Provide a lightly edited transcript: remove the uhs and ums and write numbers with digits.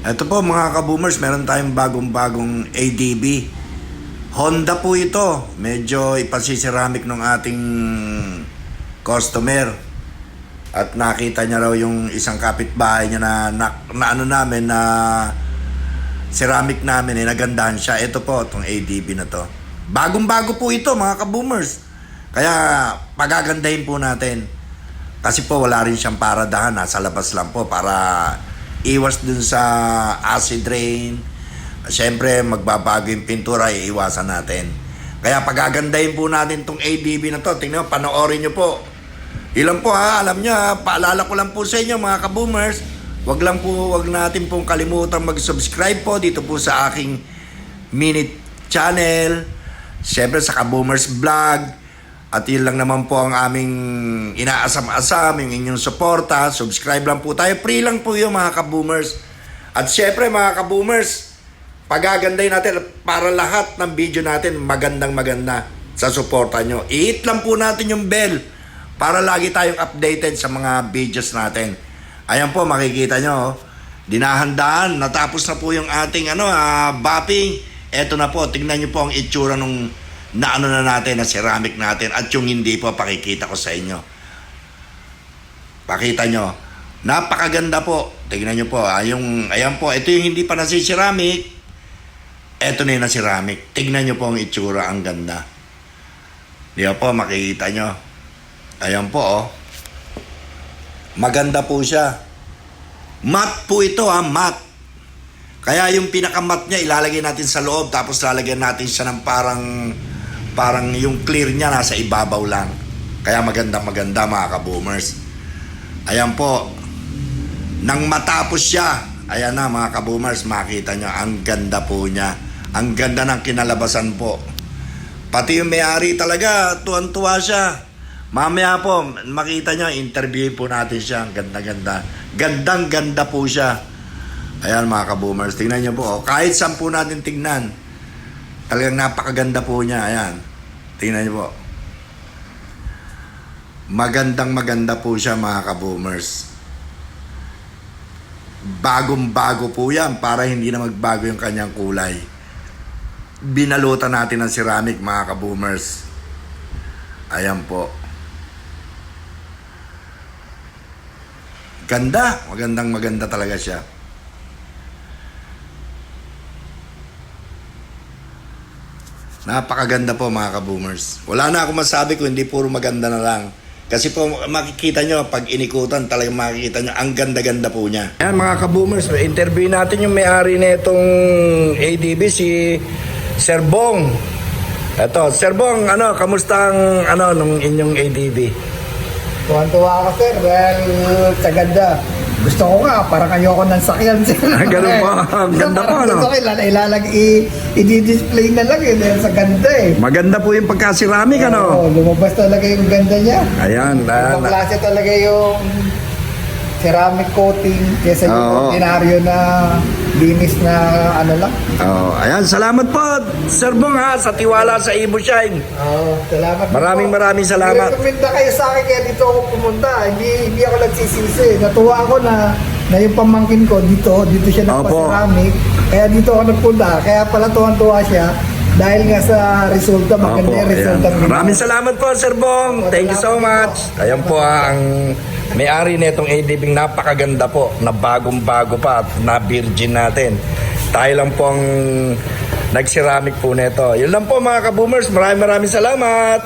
Ito po mga kaboomers, meron tayong bagong-bagong ADB. Honda po ito. Medyo ipasiceramic ng ating customer. At nakita niya raw yung isang kapitbahay niya na ano namin na ceramic namin, nagandahan siya. Ito po, itong ADB na to. Bagong-bago po ito mga kaboomers. Kaya pagagandahin po natin. Kasi po wala rin siyang paradahan, nasa labas lang po para iwas dun sa acid rain. Siyempre magbabago yung pintura, iiwasan natin. Kaya pagagandahin po natin itong ADB na to. Tingnan mo, panoorin nyo po. Ilan po ha, alam nyo ha, paalala ko lang po sa inyo mga kaboomers. Wag natin pong kalimutan mag-subscribe po dito po sa aking mini channel. Siyempre sa Kaboomers Vlog. At yun lang naman po ang aming inaasam-asam, yung inyong suporta. Subscribe lang po tayo. Free lang po yung mga kaboomers. At syempre mga kaboomers, pagaganday natin para lahat ng video natin magandang-maganda sa suporta nyo. I-hit lang po natin yung bell para lagi tayong updated sa mga videos natin. Ayan po, makikita nyo. Dinahandaan. Natapos na po yung ating bapping. Eto na po, tingnan nyo po ang itsura nung na natin, na ceramic natin, at yung hindi po, pakikita ko sa inyo. Pakita nyo. Napakaganda po. Tingnan nyo po. Ayan po. Ito yung hindi pa nasi-ceramic. Ito na yung na-ceramic. Tingnan nyo po ang itsura. Ang ganda. Di ba po, makikita nyo. Ayan po, oh. Maganda po siya. Matte po ito, matte. Kaya yung pinaka-matte niya, ilalagay natin sa loob, tapos lalagyan natin siya ng parang yung clear niya nasa ibabaw lang. Kaya maganda mga kaboomers. Ayan po. Nang matapos siya, ayan na mga kaboomers, makita nyo, ang ganda po niya. Ang ganda ng kinalabasan po. Pati yung may-ari talaga, tuwan-tuwa siya. Mamaya po, makita nyo, interview po natin siya. Ang ganda-ganda. Gandang-ganda po siya. Ayan mga kaboomers, tingnan nyo po. Oh. Kahit saan po natin tingnan, talagang napakaganda po niya. Ayan. Tingnan niyo po. Magandang-maganda po siya mga kaboomers. Bagong-bago po yan para hindi na magbago yung kanyang kulay. Binalutan natin ng ceramic mga kaboomers. Ayan po. Ganda. Magandang-maganda talaga siya. Napakaganda po mga kaboomers. Wala na akong masabi kung hindi puro maganda na lang. Kasi po makikita nyo, pag inikutan talagang makikita nyo, ang ganda-ganda po niya. Yan mga kaboomers, interview natin yung may-ari na itong ADB, si Sir Bong. Ito, Sir Bong, kamusta ang nung inyong ADB? Tuwan-tuwa ako sir, well, sa ganda. Gusto ko nga, parang ayoko ng sakyan sir. Ganun po, ang ganda po, Gusto ko i-display na lang dahil sa ganda Maganda po yung pagka-ceramic, lumabas talaga yung ganda niya. Ayan. Ibang klase talaga yung ceramic coating kesa yung ordinaryo na linis na lang. Ayan, salamat po, Sir Bong sa tiwala sa Ibo Shine. Salamat. Maraming salamat. Rekomenda kayo sa akin kaya dito ako pumunta. Hindi ako nagsisisi. Natuwa ako na yung pamangkin ko dito siya nagpa-ceramic. Kaya dito ako nagpunta. Kaya pala tuwan-tuwa siya dahil nga sa resulta, maganda yung resulta. Maraming salamat po, Sir Bong. Thank you so much. Ayan po ang may-ari nitong ADB, napakaganda po, na bagong-bago pa at na virgin natin. Tayo lang po ang nag-ceramic po nito. Yun lang po mga kaboomers. Maraming salamat.